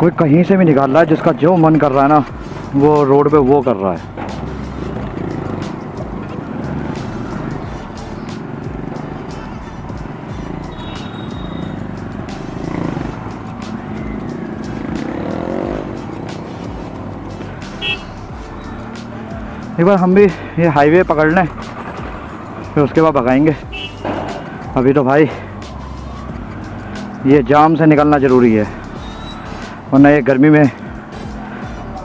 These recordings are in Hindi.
कोई कहीं से भी निकाल रहा है, जिसका जो मन कर रहा है ना वो रोड पे वो कर रहा है। एक बार हम भी ये हाईवे पकड़ लें, फिर उसके बाद भगाएंगे। अभी तो भाई ये जाम से निकलना ज़रूरी है, वरना ये गर्मी में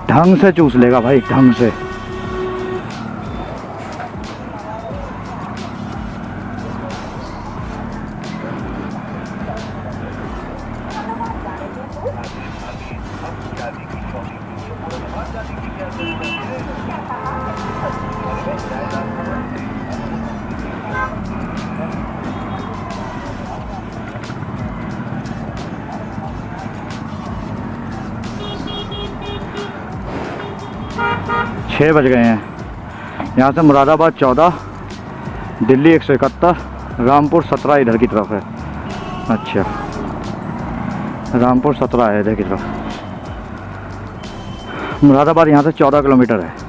ढंग से चूस लेगा भाई, ढंग से। छः बज गए हैं। यहाँ से मुरादाबाद 14, दिल्ली 171, रामपुर 17 इधर की तरफ है। अच्छा, रामपुर 17 है इधर की तरफ। मुरादाबाद यहाँ से 14 किलोमीटर है।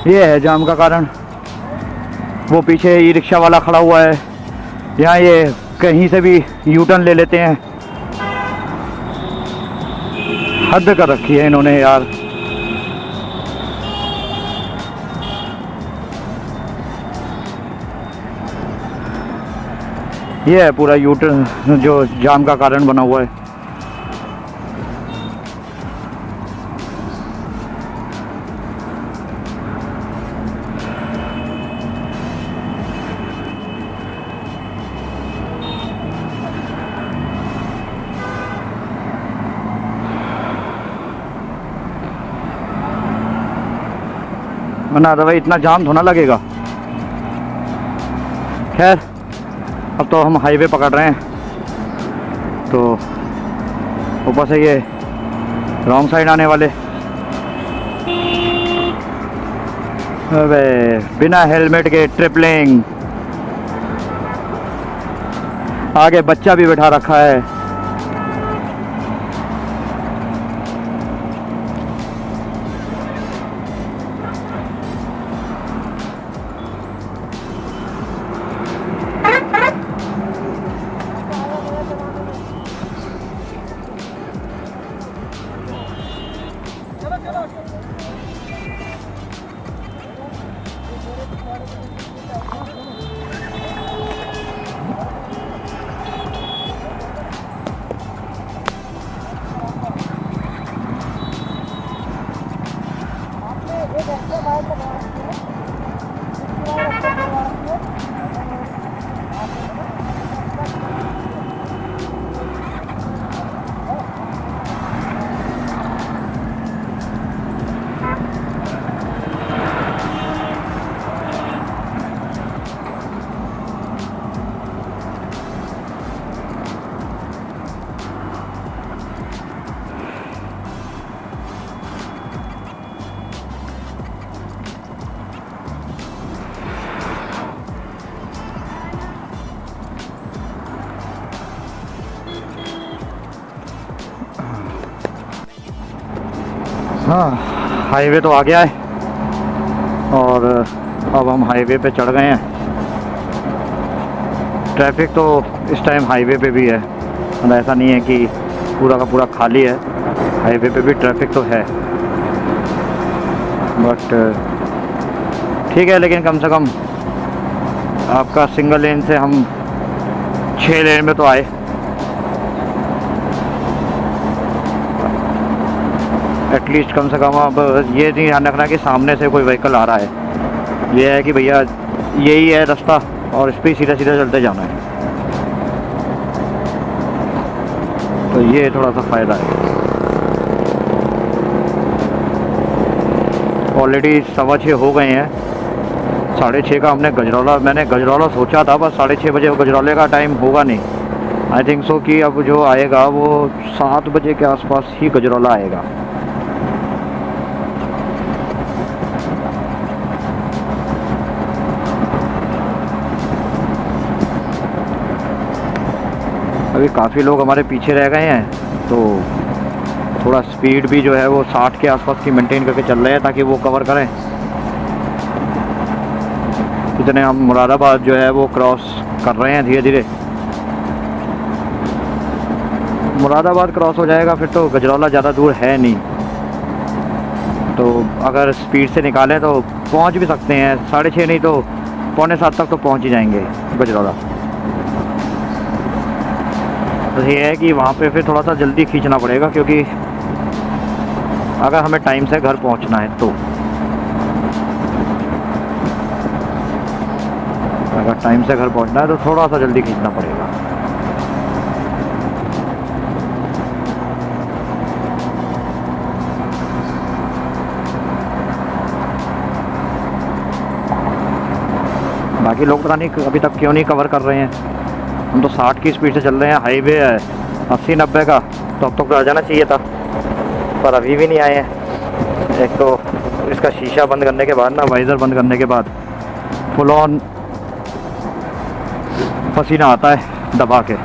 ये है जाम का कारण। वो पीछे ई रिक्शा वाला खड़ा हुआ है, यहाँ ये कहीं से भी यू टर्न ले लेते हैं। हद कर रखी है इन्होंने यार। ये है पूरा यू टर्न जो जाम का कारण बना हुआ है। वरना भाई इतना जाम थोड़ा लगेगा। खैर अब तो हम हाईवे पकड़ रहे हैं, तो ऊपर से ये रॉन्ग साइड आने वाले। अबे बिना हेलमेट के ट्रिपलिंग, आगे बच्चा भी बैठा रखा है। हाँ, हाईवे तो आ गया है और अब हम हाईवे पे चढ़ गए हैं। ट्रैफिक तो इस टाइम हाईवे पे भी है, मतलब ऐसा नहीं है कि पूरा का पूरा खाली है। हाईवे पे भी ट्रैफिक तो है, बट ठीक है। लेकिन कम से कम आपका सिंगल लेन से हम 6 लेन में तो आए। एटलीस्ट कम से कम अब ये नहीं ध्यान रखना कि सामने से कोई व्हीकल आ रहा है। ये है कि भैया यही है रास्ता और इस पर सीधा सीधा चलते जाना है, तो ये थोड़ा सा फ़ायदा है। ऑलरेडी 6:15 हो गए हैं, 6:30 का हमने गजरौला, मैंने गजरौला सोचा था, बस 6:30 बजे गजरौले का टाइम होगा नहीं। आई थिंक सो कि अब जो आएगा वो 7 बजे के आसपास ही गजरौला आएगा। अभी काफ़ी लोग हमारे पीछे रह गए हैं, तो थोड़ा स्पीड भी जो है वो 60 के आसपास की मेंटेन करके चल रहे हैं ताकि वो कवर करें। इतने हम मुरादाबाद जो है वो क्रॉस कर रहे हैं धीरे धीरे। मुरादाबाद क्रॉस हो जाएगा फिर तो गजरौला ज़्यादा दूर है नहीं, तो अगर स्पीड से निकालें तो पहुंच भी सकते हैं। 6:30 नहीं तो 6:45 तक तो पहुंच ही जाएंगे गजरौला। तो ये है कि वहाँ पे फिर थोड़ा सा जल्दी खींचना पड़ेगा, क्योंकि अगर हमें टाइम से घर पहुँचना है तो, अगर टाइम से घर पहुँचना है तो थोड़ा सा जल्दी खींचना पड़ेगा। बाकी लोग पता नहीं अभी तक क्यों नहीं कवर कर रहे हैं। हम तो 60 की स्पीड से चल रहे हैं, हाईवे है 80-90 का, तो अब तक तो आ जाना चाहिए था, पर अभी भी नहीं आए हैं। एक तो इसका शीशा बंद करने के बाद ना, वाइज़र बंद करने के बाद फुल ऑन पसीना आता है दबा के।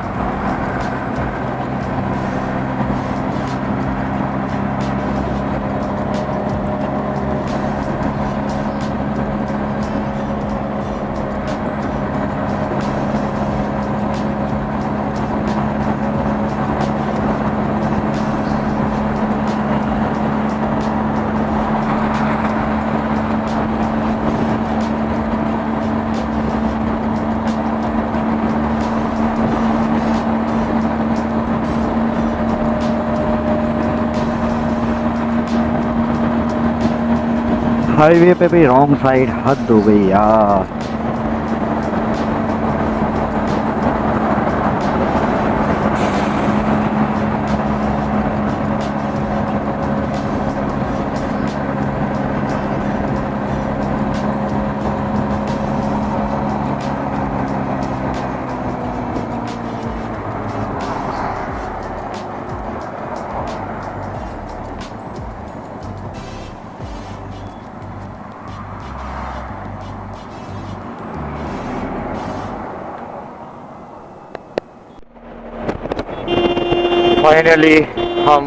हाईवे पे भी रॉन्ग साइड, हद हो गई यार। फाइनली हम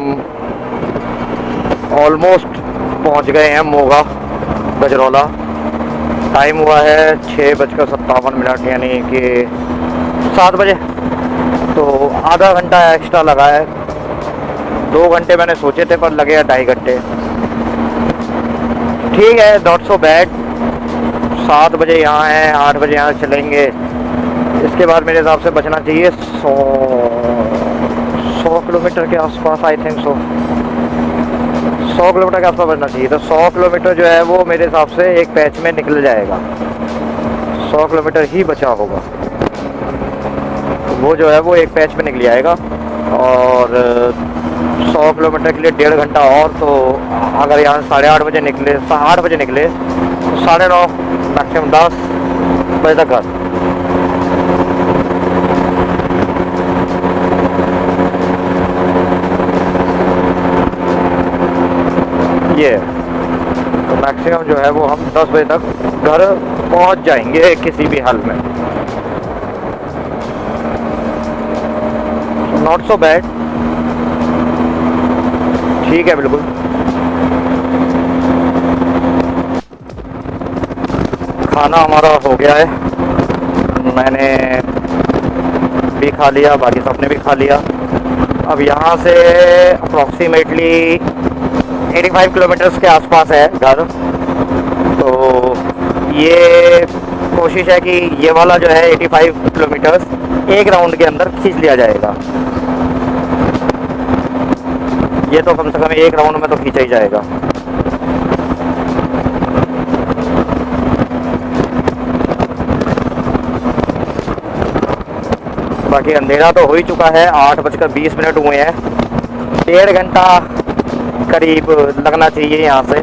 ऑलमोस्ट पहुंच गए हैं मोगा गजरौला। टाइम हुआ है 6:57, यानी कि 7 बजे। तो आधा घंटा एक्स्ट्रा लगा है। 2 घंटे मैंने सोचे थे पर लगे 2.5 घंटे। ठीक है, नॉट सो बैड। 7 बजे यहाँ हैं, 8 बजे यहाँ चलेंगे। इसके बाद मेरे हिसाब से बचना चाहिए 100 किलोमीटर के आसपास, आई थिंक सो 100 किलोमीटर के आसपास बचना चाहिए। तो 100 किलोमीटर जो है वो मेरे हिसाब से एक पैच में निकल जाएगा। 100 किलोमीटर ही बचा होगा, तो वो जो है वो एक पैच में निकल जाएगा। और 100 किलोमीटर के लिए 1.5 घंटा और। तो अगर यहाँ 8:30 बजे निकले, 8 बजे निकले तो 9:30 मैक्सिमम 10 बजे तक घर। ये तो मैक्सिमम जो है वो हम 10 बजे तक घर पहुंच जाएंगे किसी भी हाल में। नॉट सो बैड, ठीक है बिल्कुल। खाना हमारा हो गया है, मैंने भी खा लिया, बाकी सबने भी खा लिया। अब यहाँ से अप्रॉक्सीमेटली 85 किलोमीटर्स के आसपास है घर। तो ये कोशिश है कि ये वाला जो है 85 किलोमीटर्स एक राउंड के अंदर खींच लिया जाएगा। ये तो कम से कम एक राउंड में तो खींचा ही जाएगा। बाकी अंधेरा तो हो ही चुका है, 8:20 हुए हैं। 1.5 घंटा करीब लगना चाहिए यहाँ से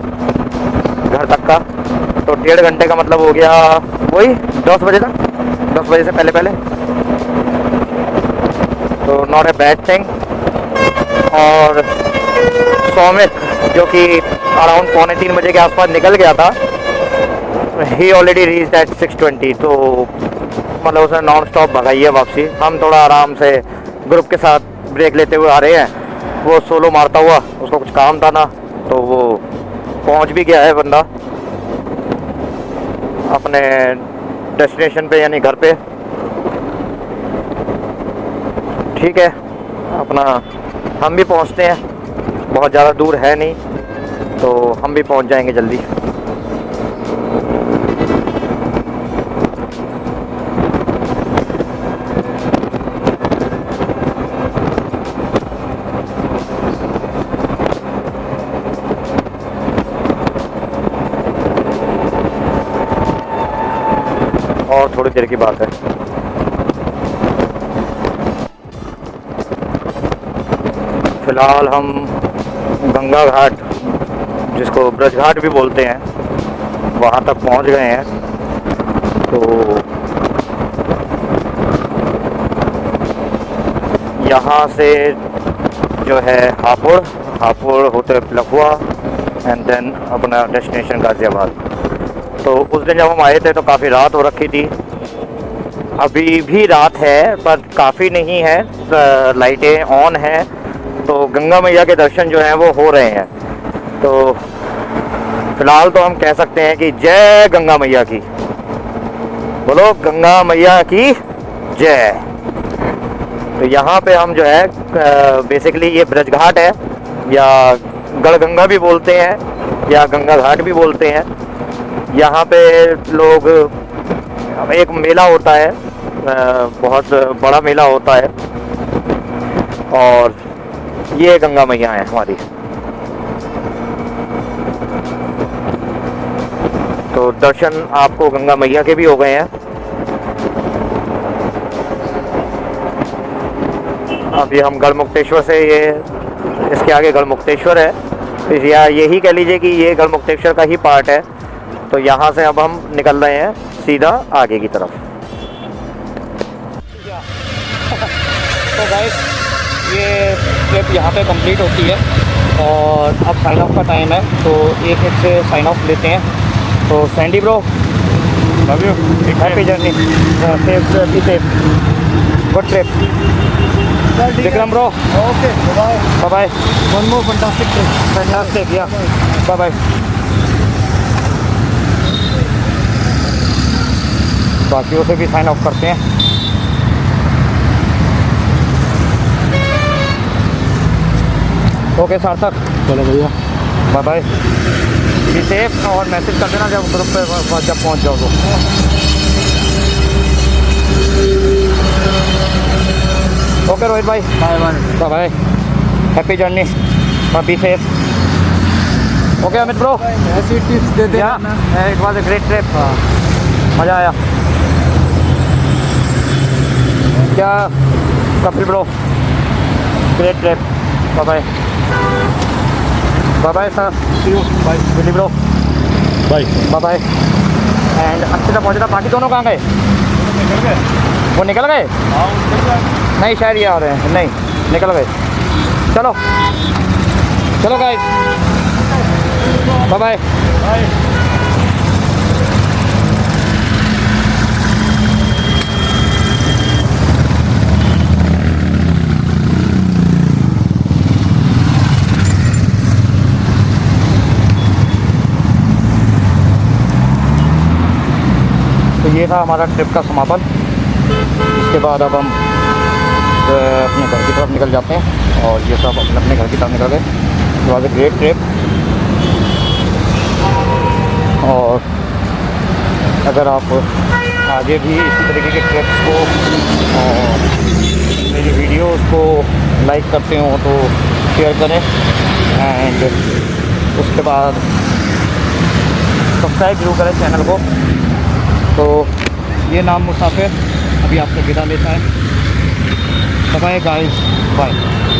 घर तक का। तो 1.5 घंटे का मतलब हो गया वही 10 बजे तक, 10 बजे से पहले पहले। तो नॉट ए बैड थिंग। और सौमित जो कि अराउंड 2:45 बजे के आसपास निकल गया था, ही ऑलरेडी रीच्ड एट 6:20। तो मतलब उसने नॉन स्टॉप भगाई है वापसी। हम थोड़ा आराम से ग्रुप के साथ ब्रेक लेते हुए आ रहे हैं। वो सोलो मारता हुआ, उसको कुछ काम था ना, तो वो पहुंच भी गया है बंदा अपने डेस्टिनेशन पे, यानी घर पे। ठीक है, अपना हम भी पहुंचते हैं, बहुत ज़्यादा दूर है नहीं, तो हम भी पहुंच जाएंगे जल्दी। और थोड़ी देर की बात है। फिलहाल हम गंगा घाट, जिसको ब्रज घाट भी बोलते हैं, वहाँ तक पहुँच गए हैं। तो यहाँ से जो है हापुड़ होते हुए लखुआ एंड देन अपना डेस्टिनेशन गाज़ियाबाद। तो उस दिन जब हम आए थे तो काफ़ी रात हो रखी थी। अभी भी रात है पर काफ़ी नहीं है, लाइटें ऑन हैं। तो गंगा मैया के दर्शन जो हैं वो हो रहे हैं। तो फिलहाल तो हम कह सकते हैं कि जय गंगा मैया की, बोलो गंगा मैया की जय। तो यहाँ पे हम जो है बेसिकली ये ब्रज घाट है, या गढ़गंगा भी बोलते हैं, या गंगा घाट भी बोलते हैं। यहाँ पे लोग, एक मेला होता है, बहुत बड़ा मेला होता है, और ये गंगा मैया है हमारी। तो दर्शन आपको गंगा मैया के भी हो गए हैं। अभी हम गढ़मुक्तेश्वर से, ये इसके आगे गढ़मुक्तेश्वर है, या यही कह लीजिए कि ये गढ़मुक्तेश्वर का ही पार्ट है। तो यहाँ से अब हम निकल रहे हैं सीधा आगे की तरफ। तो गाइस ये ट्रिप यहाँ पे कंप्लीट होती है और अब साइन ऑफ का टाइम है, तो एक से साइन ऑफ लेते हैं। तो Sandy bro, love you, happy journey, safe good trip. Vikram bro, okay, bye bye, one more fantastic trip, fantastic, या बाय बाय। बाकियों से भी साइन ऑफ करते हैं। ओके सार्थक, चलो भैया, बाय बाय, बी सेफ। और मैसेज कर देना जब ग्रुप पे जब पहुंच जाओ तो। ओके रोहित भाई, bye bye bye, happy journey, be safe. Okay Amit bro, ऐसी टिप्स दे देना। It was a great trip, मज़ा आया। क्या Kapil bro, great trip, bye bye bye bye sir, see you, bye Willy bro, bye bye bye. And अच्छे से पहुँचे था। बाकी दोनों कहाँ गए? वो निकल गए? नहीं शायद ये आ रहे हैं, नहीं निकल गए। चलो चलो गाइस, बाय बाय। तो ये था हमारा ट्रिप का समापन। इसके बाद अब हम अपने घर की तरफ निकल जाते हैं, और ये सब अपने घर की तरफ निकल गए। तो आज ग्रेट ट्रिप। और अगर आप आगे भी इसी तरीके के ट्रिप्स को और मेरी वीडियोस को लाइक करते हो तो शेयर करें, एंड उसके बाद सब्सक्राइब जरूर करें चैनल को। तो ये नाम मुसाफिर अभी आपको विदा लेता है। Bye guys, bye.